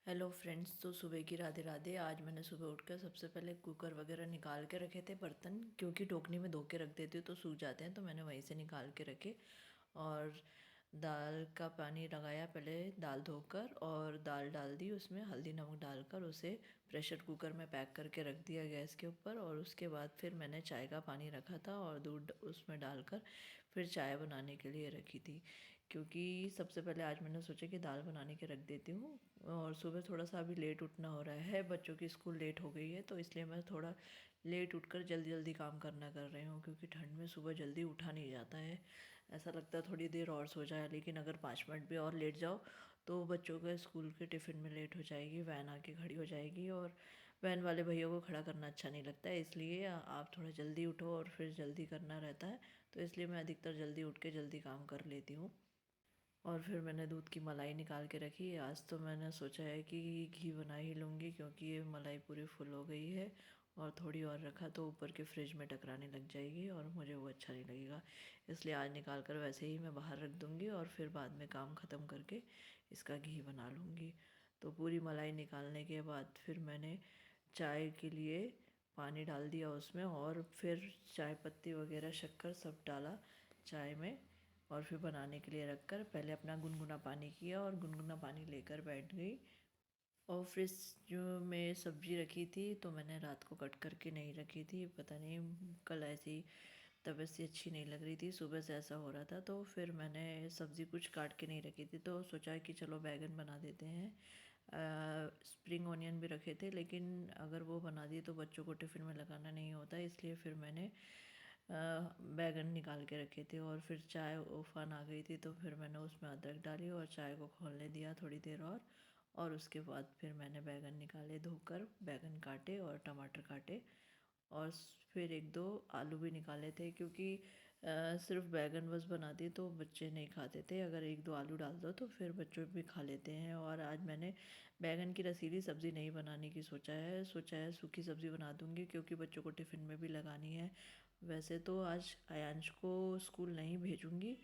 Hello friends. तो सुबह की राधे राधे। आज मैंने सुबह उठकर सबसे पहले कुकर वगैरह निकाल के रखे थे बर्तन, क्योंकि टोकनी में धो के रख देती हूँ तो सूख जाते हैं, तो मैंने वहीं से निकाल के रखे। और दाल का पानी लगाया, पहले दाल धोकर और दाल डाल दी, उसमें हल्दी नमक डालकर उसे प्रेशर कुकर में पैक करके रख दिया गैस के ऊपर। और उसके बाद फिर मैंने चाय का पानी रखा था और दूध उसमें डालकर फिर चाय बनाने के लिए रखी थी। क्योंकि सबसे पहले आज मैंने सोचा कि दाल बनाने के रख देती हूँ, और सुबह थोड़ा सा अभी लेट उठना हो रहा है, बच्चों की स्कूल लेट हो गई है, तो इसलिए मैं थोड़ा लेट उठकर जल्दी जल्दी काम करना कर रही हूँ। क्योंकि ठंड में सुबह जल्दी उठा नहीं जाता है, ऐसा लगता है थोड़ी देर और सो जाए, लेकिन अगर 5 मिनट भी और लेट जाओ तो बच्चों के स्कूल के टिफ़िन में लेट हो जाएगी, वैन आके खड़ी हो जाएगी, और वैन वाले भैया को खड़ा करना अच्छा नहीं लगता है। इसलिए आप थोड़ा जल्दी उठो और फिर जल्दी करना रहता है, तो इसलिए मैं अधिकतर जल्दी उठ के जल्दी काम कर लेती हूँ। और फिर मैंने दूध की मलाई निकाल के रखी। आज तो मैंने सोचा है कि घी बना ही लूँगी, क्योंकि ये मलाई पूरी फुल हो गई है, और थोड़ी और रखा तो ऊपर के फ्रिज में टकराने लग जाएगी और मुझे वो अच्छा नहीं लगेगा। इसलिए आज निकाल कर वैसे ही मैं बाहर रख दूँगी और फिर बाद में काम ख़त्म करके इसका घी बना लूँगी। तो पूरी मलाई निकालने के बाद फिर मैंने चाय के लिए पानी डाल दिया उसमें, और फिर चाय पत्ती वगैरह शक्कर सब डाला चाय में, और फिर बनाने के लिए रखकर पहले अपना गुनगुना पानी किया और गुनगुना पानी लेकर बैठ गई। और फ्रिज जो में सब्ज़ी रखी थी तो मैंने रात को कट करके नहीं रखी थी, पता नहीं कल ऐसी तबीयत सी अच्छी नहीं लग रही थी, सुबह से ऐसा हो रहा था, तो फिर मैंने सब्ज़ी कुछ काट के नहीं रखी थी, तो सोचा कि चलो बैगन बना देते हैं। स्प्रिंग ऑनियन भी रखे थे, लेकिन अगर वो बना दिए तो बच्चों को टिफ़िन में लगाना नहीं होता, इसलिए फिर मैंने बैगन निकाल के रखे थे। और फिर चाय उफान आ गई थी, तो फिर मैंने उसमें अदरक डाली और चाय को खौलने दिया थोड़ी देर और उसके बाद फिर मैंने बैगन निकाले धोकर, बैगन काटे और टमाटर काटे, और फिर एक दो आलू भी निकाले थे, क्योंकि सिर्फ बैगन बस बनाती तो बच्चे नहीं खाते थे, अगर एक दो आलू डाल दो तो फिर बच्चों भी खा लेते हैं। और आज मैंने बैगन की रसीली सब्ज़ी नहीं बनाने की सोचा है सूखी सब्ज़ी बना दूँगी, क्योंकि बच्चों को टिफ़िन में भी लगानी है। वैसे तो आज आयांश को स्कूल नहीं भेजूँगी,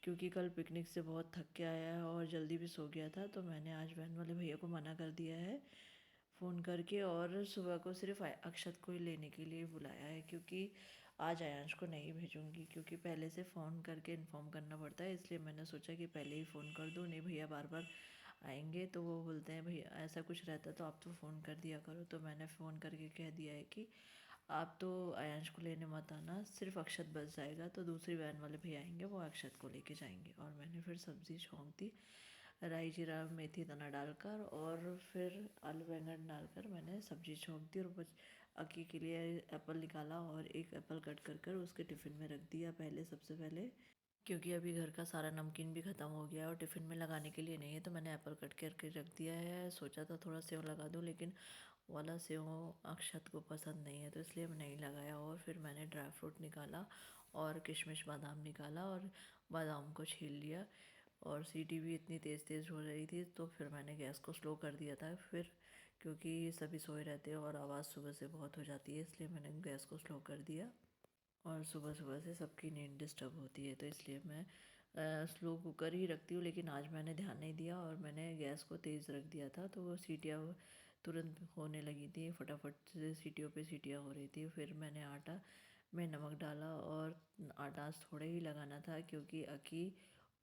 क्योंकि कल पिकनिक से बहुत थक के आया है और जल्दी भी सो गया था, तो मैंने आज वैन वाले भैया को मना कर दिया है फ़ोन करके, और सुबह को सिर्फ अक्षत को ही लेने के लिए बुलाया है, क्योंकि आज आयांश को नहीं भेजूँगी, क्योंकि पहले से फ़ोन करके इन्फॉर्म करना पड़ता है, इसलिए मैंने सोचा कि पहले ही फ़ोन कर दूँ, नहीं भैया बार बार आएंगे तो वो बोलते हैं भैया ऐसा कुछ रहता तो आप तो फ़ोन कर दिया करो। तो मैंने फ़ोन करके कह दिया है कि आप तो आयांश को लेने मत आना, सिर्फ अक्षत बस जाएगा, तो दूसरी वैन वाले भैया आएंगे वो अक्षत को लेके जाएंगे। और मैंने फिर सब्ज़ी छौंक दी राई जीरा मेथी दाना डालकर, और फिर आलू बैंगन डालकर मैंने सब्ज़ी छौंक दी, और बस अक्की के लिए एप्पल निकाला और एक एप्पल कट कर कर उसके टिफ़िन में रख दिया पहले, सबसे पहले, क्योंकि अभी घर का सारा नमकीन भी ख़त्म हो गया है और टिफ़िन में लगाने के लिए नहीं है, तो मैंने एप्पल कट करके रख दिया है। सोचा था थोड़ा सेव लगा दूँ, लेकिन वाला सेव अक्षत को पसंद नहीं है, तो इसलिए मैं नहीं लगाया। और फिर मैंने ड्राई फ्रूट निकाला और किशमिश बादाम निकाला और बादाम को छील लिया, और सीटी भी इतनी तेज़ तेज़ हो रही थी, तो फिर मैंने गैस को स्लो कर दिया था फिर, क्योंकि सभी सोए रहते हैं और आवाज़ सुबह से बहुत हो जाती है, इसलिए मैंने गैस को स्लो कर दिया। और सुबह सुबह से सबकी नींद डिस्टर्ब होती है, तो इसलिए मैं स्लो कुकर ही रखती हूँ, लेकिन आज मैंने ध्यान नहीं दिया और मैंने गैस को तेज़ रख दिया था, तो वो सीटियाँ तुरंत होने लगी थी, फटाफट से सीटियों पे सीटियाँ हो रही थी। फिर मैंने आटा में नमक डाला, और आटा थोड़े ही लगाना था, क्योंकि अकी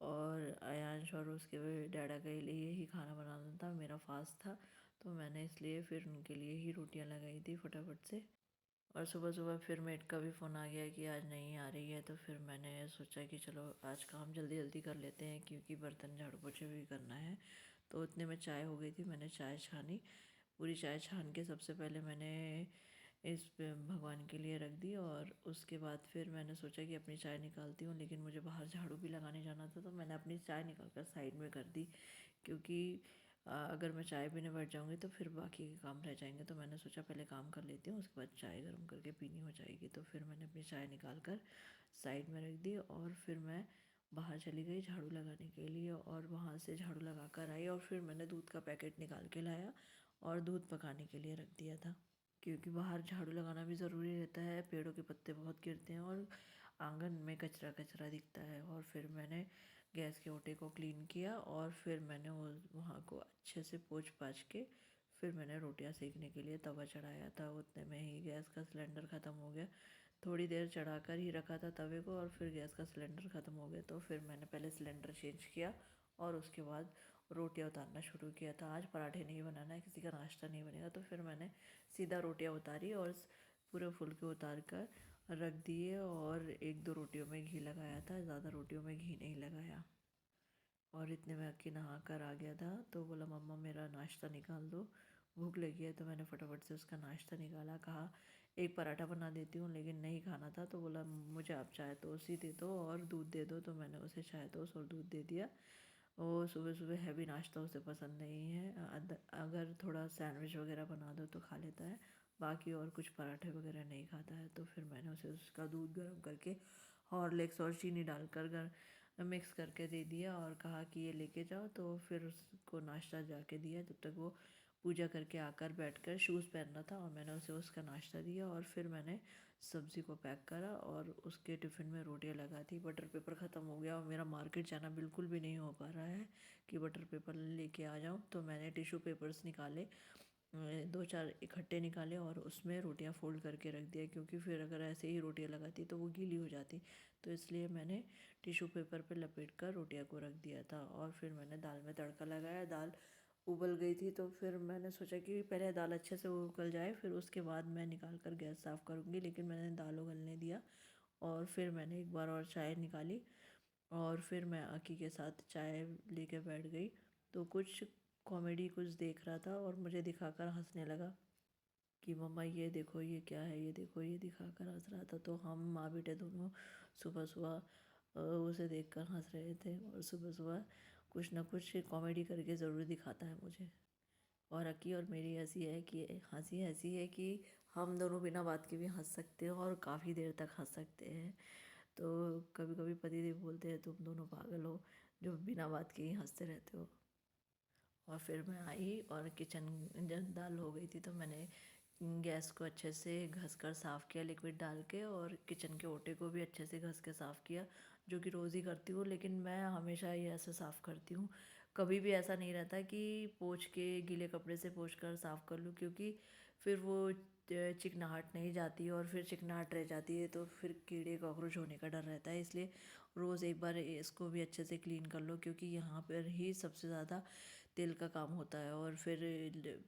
और अयांश और उसके डैडा के लिए ही खाना बनाना था, मेरा फास्ट था, तो मैंने इसलिए फिर उनके लिए ही रोटियां लगाई थी फटाफट से। और सुबह सुबह फिर मेड का भी फ़ोन आ गया कि आज नहीं आ रही है, तो फिर मैंने सोचा कि चलो आज काम जल्दी जल्दी कर लेते हैं, क्योंकि बर्तन झाड़ू पोछे भी करना है। तो उतने में चाय हो गई थी, मैंने चाय छानी, पूरी चाय छान के सबसे पहले मैंने इस पे भगवान के लिए रख दी, और उसके बाद फिर मैंने सोचा कि अपनी चाय निकालती हूँ, लेकिन मुझे बाहर झाड़ू भी लगाने जाना था, तो मैंने अपनी चाय निकाल कर साइड में कर दी, क्योंकि अगर मैं चाय पीने बैठ जाऊँगी तो फिर बाकी के काम रह जाएंगे, तो मैंने सोचा पहले काम कर लेती हूँ, उसके बाद चाय गर्म करके पीनी हो जाएगी। तो फिर मैंने अपनी चाय निकाल कर साइड में रख दी, और फिर मैं बाहर चली गई झाड़ू लगाने के लिए, और वहाँ से झाड़ू लगा कर आई, और फिर मैंने दूध का पैकेट निकाल के लाया और दूध पकाने के लिए रख दिया था, क्योंकि बाहर झाड़ू लगाना भी ज़रूरी रहता है, पेड़ों के पत्ते बहुत गिरते हैं और आंगन में कचरा कचरा दिखता है। और फिर मैंने गैस के ओटे को क्लीन किया और फिर मैंने वो वहाँ को अच्छे से पोंछ पाछ के फिर मैंने रोटियां सेकने के लिए तवा चढ़ाया था। उतने में ही गैस का सिलेंडर ख़त्म हो गया। थोड़ी देर चढ़ाकर ही रखा था तवे को और फिर गैस का सिलेंडर ख़त्म हो गया, तो फिर मैंने पहले सिलेंडर चेंज किया और उसके बाद रोटियां उतारना शुरू किया था। आज पराठे नहीं बनाना है, किसी का नाश्ता नहीं बनेगा, तो फिर मैंने सीधा रोटियां उतारी और पूरे फुलके उतार कर रख दिए और एक दो रोटियों में घी लगाया था, ज़्यादा रोटियों में घी नहीं लगाया। और इतने में अक्की नहा कर आ गया था, तो बोला मम्मा मेरा नाश्ता निकाल दो, भूख लगी है। तो मैंने फटाफट से उसका नाश्ता निकाला। कहा एक पराठा बना देती हूँ, लेकिन नहीं खाना था, तो बोला मुझे आप चाय तोस्ट ही दे दो और दूध दे दो। तो मैंने उसे चाय तोस्ट और दूध दे दिया। वो सुबह सुबह हैवी नाश्ता उसे पसंद नहीं है। अगर थोड़ा सैंडविच वगैरह बना दो तो खा लेता है, बाकी और कुछ पराठे वगैरह नहीं खाता है। तो फिर मैंने उसे उसका दूध गर्म करके हॉर्लिक्स और चीनी डालकर मिक्स करके दे दिया और कहा कि ये लेके जाओ। तो फिर उसको नाश्ता जाके दिया। जब तक वो पूजा करके आकर बैठकर शूज़ पहनना था और मैंने उसे उसका नाश्ता दिया और फिर मैंने सब्ज़ी को पैक करा और उसके टिफ़िन में रोटियां लगा दी। बटर पेपर ख़त्म हो गया और मेरा मार्केट जाना बिल्कुल भी नहीं हो पा रहा है कि बटर पेपर लेके आ जाऊं। तो मैंने टिश्यू पेपर्स निकाले, दो चार इकट्ठे निकाले और उसमें रोटियां फोल्ड करके रख दिया, क्योंकि फिर अगर ऐसे ही रोटियां लगाती तो वो गीली हो जाती। तो इसलिए मैंने टिश्यू पेपर पे लपेट कर रोटियां को रख दिया था। और फिर मैंने दाल में तड़का लगाया। दाल उबल गई थी, तो फिर मैंने सोचा कि पहले दाल अच्छे से उबल जाए, फिर उसके बाद मैं निकाल कर गैस साफ़ करूँगी, लेकिन मैंने दाल उबलने दिया। और फिर मैंने एक बार और चाय निकाली और फिर मैं आकी के साथ चाय लेके बैठ गई। तो कुछ कॉमेडी कुछ देख रहा था और मुझे दिखाकर हंसने लगा कि मम्मा ये देखो ये क्या है, ये देखो, ये दिखाकर हंस रहा था। तो हम माँ बेटे दोनों सुबह सुबह उसे देखकर हंस रहे थे। और सुबह सुबह कुछ ना कुछ कॉमेडी करके ज़रूर दिखाता है मुझे। और अक्की और मेरी हंसी ऐसी है कि हम दोनों बिना बात के भी हंस सकते हैं और काफ़ी देर तक हंस सकते हैं। तो कभी कभी पतिदेव बोलते हैं तुम दोनों पागल हो जो बिना बात के ही हंसते रहते हो। और फिर मैं आई और किचन जब दाल हो गई थी तो मैंने गैस को अच्छे से घस कर साफ़ किया लिक्विड डाल के, और किचन के ओटे को भी अच्छे से घस के साफ़ किया, जो कि रोज़ ही करती हूँ, लेकिन मैं हमेशा ये ऐसे साफ़ करती हूँ। कभी भी ऐसा नहीं रहता कि पोंछ के गीले कपड़े से पोंछ कर साफ़ कर लूँ, क्योंकि फिर वो चिकनाहट नहीं जाती और फिर चिकनाहट रह जाती है तो फिर कीड़े कॉकरोच होने का डर रहता है। इसलिए रोज़ एक बार इसको भी अच्छे से क्लीन कर लो, क्योंकि यहाँ पर ही सबसे ज़्यादा तेल का काम होता है और फिर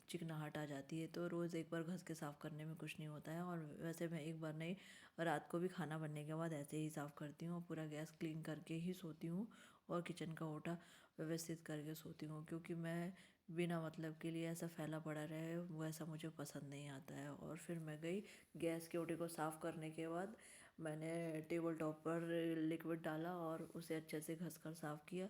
चिकनाहट आ जाती है। तो रोज़ एक बार घस के साफ़ करने में कुछ नहीं होता है। और वैसे मैं एक बार नहीं, रात को भी खाना बनने के बाद ऐसे ही साफ़ करती हूँ और पूरा गैस क्लीन करके ही सोती हूँ और किचन का ओटा व्यवस्थित करके सोती हूँ, क्योंकि मैं बिना मतलब के लिए ऐसा फैला पड़ा रहे वैसा मुझे पसंद नहीं आता है। और फिर मैं गई गैस के ओटे को साफ़ करने के बाद मैंने टेबल टॉप पर लिक्विड डाला और उसे अच्छे से घस कर साफ़ किया,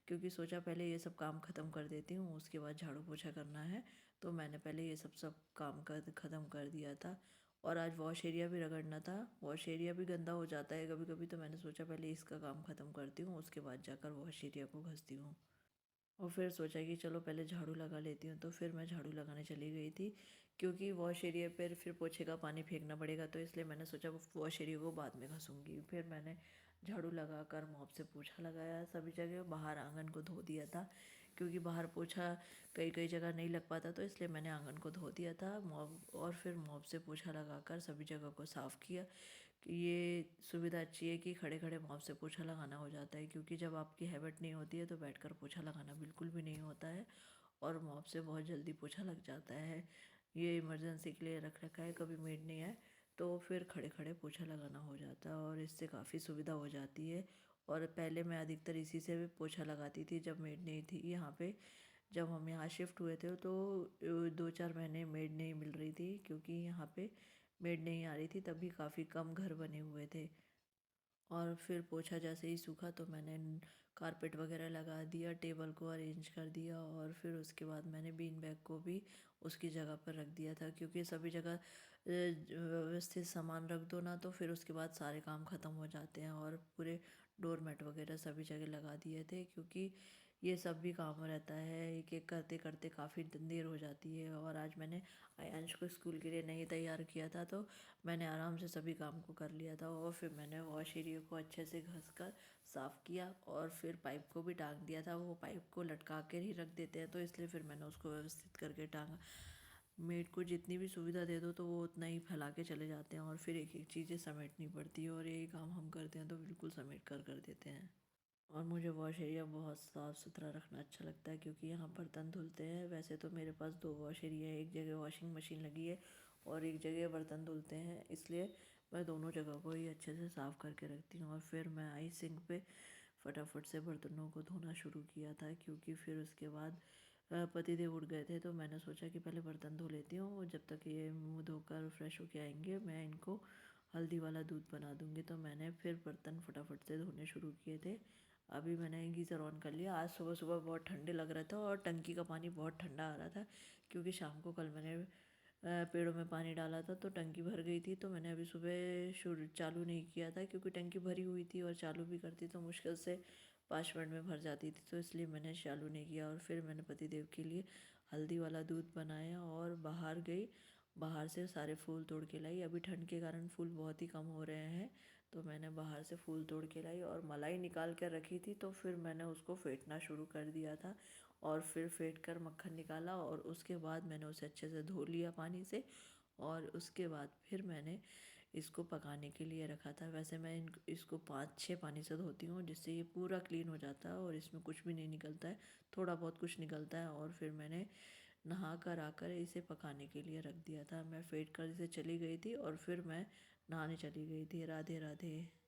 क्योंकि सोचा पहले ये सब काम ख़त्म कर देती हूँ, उसके बाद झाड़ू पोछा करना है। तो मैंने पहले ये सब काम कर ख़त्म कर दिया था। और आज वॉश एरिया भी रगड़ना था। वॉश एरिया भी गंदा हो जाता है कभी कभी, तो मैंने सोचा पहले इसका काम ख़त्म करती हूँ, उसके बाद जाकर वॉश एरिया को घसती हूँ। और फिर सोचा कि चलो पहले झाड़ू लगा लेती हूँ, तो फिर मैं झाड़ू लगाने चली गई थी, क्योंकि वॉश एरिया पर फिर पोछे का पानी फेंकना पड़ेगा, तो इसलिए मैंने सोचा वो वॉश एरिया को बाद में घसूँगी। फिर मैंने झाड़ू लगा कर मॉप से पोछा लगाया सभी जगह, बाहर आंगन को धो दिया था, क्योंकि बाहर पोछा कई कई जगह नहीं लग पाता, तो इसलिए मैंने आंगन को धो दिया था मॉप। और फिर मॉप से पोछा लगाकर सभी जगह को साफ़ किया। ये सुविधा अच्छी है कि खड़े खड़े मॉप से पोछा लगाना हो जाता है, क्योंकि जब आपकी हैबिट नहीं होती है तो बैठकर पोछा लगाना बिल्कुल भी नहीं होता है और मॉप से बहुत जल्दी पोछा लग जाता है। ये इमरजेंसी के लिए रख रखा है, कभी मेड नहीं है तो फिर खड़े खड़े पोछा लगाना हो जाता है और इससे काफ़ी सुविधा हो जाती है। और पहले मैं अधिकतर इसी से पोछा लगाती थी जब मेड नहीं थी यहाँ पे। जब हम यहाँ शिफ्ट हुए थे तो 2-4 महीने मेड नहीं मिल रही थी, क्योंकि यहाँ पे मेड नहीं आ रही थी, तभी काफ़ी कम घर बने हुए थे। और फिर पोछा जैसे ही सूखा तो मैंने कारपेट वगैरह लगा दिया, टेबल को अरेंज कर दिया और फिर उसके बाद मैंने बीन बैग को भी उसकी जगह पर रख दिया था, क्योंकि सभी जगह व्यवस्थित सामान रख दो ना तो फिर उसके बाद सारे काम ख़त्म हो जाते हैं। और पूरे डोर मैट वगैरह सभी जगह लगा दिए थे, क्योंकि ये सब भी काम रहता है, एक एक करते करते काफ़ी देर हो जाती है। और आज मैंने आयांश को स्कूल के लिए नहीं तैयार किया था, तो मैंने आराम से सभी काम को कर लिया था। और फिर मैंने वॉश एरिया को अच्छे से घस कर साफ़ किया और फिर पाइप को भी टांग दिया था। वो पाइप को लटका कर ही रख देते हैं, तो इसलिए फिर मैंने उसको व्यवस्थित करके टांगा। मेड को जितनी भी सुविधा दे दो तो वो उतना ही फैला के चले जाते हैं, और फिर एक एक चीज़ें समेटनी पड़ती है, और यही काम हम करते हैं तो बिल्कुल समेट कर देते हैं। और मुझे वॉश एरिया बहुत साफ़ सुथरा रखना अच्छा लगता है, क्योंकि यहाँ बर्तन धुलते हैं। वैसे तो मेरे पास दो वॉश एरिया है, एक जगह वॉशिंग मशीन लगी है और एक जगह बर्तन धुलते हैं, इसलिए मैं दोनों जगह को ही अच्छे से साफ़ करके रखती हूँ। और फिर मैं आई सिंक पे फटाफट से बर्तनों को धोना शुरू किया था, क्योंकि फिर उसके बाद पतिदेव उठ गए थे, तो मैंने सोचा कि पहले बर्तन धो लेती हूँ, और जब तक ये मुँह धोकर फ्रेश होके आएंगे मैं इनको हल्दी वाला दूध बना दूँगी। तो मैंने फिर बर्तन फटाफट से धोने शुरू किए थे। अभी मैंने गीज़र ऑन कर लिया। आज सुबह सुबह बहुत ठंडे लग रहा था और टंकी का पानी बहुत ठंडा आ रहा था, क्योंकि शाम को कल मैंने पेड़ों में पानी डाला था तो टंकी भर गई थी। तो मैंने अभी सुबह शुरू चालू नहीं किया था, क्योंकि टंकी भरी हुई थी और चालू भी करती तो मुश्किल से 5 मिनट में भर जाती थी, तो इसलिए मैंने चालू नहीं किया। और फिर मैंने पतिदेव के लिए हल्दी वाला दूध बनाया और बाहर गई, बाहर से सारे फूल तोड़ के लाई। अभी ठंड के कारण फूल बहुत ही कम हो रहे हैं, तो मैंने बाहर से फूल तोड़ के लाई और मलाई निकाल कर रखी थी, तो फिर मैंने उसको फेंटना शुरू कर दिया था। और फिर फेंट कर मक्खन निकाला, और उसके बाद मैंने उसे अच्छे से धो लिया पानी से। और उसके बाद फिर मैंने इसको पकाने के लिए रखा था। वैसे मैं इसको 5-6 पानी से धोती हूँ, जिससे ये पूरा क्लीन हो जाता है और इसमें कुछ भी नहीं निकलता है, थोड़ा बहुत कुछ निकलता है। और फिर मैंने नहा कर आकर इसे पकाने के लिए रख दिया था। मैं फेंट कर इसे चली गई थी और फिर मैं नहाने चली गई थी। राधे राधे।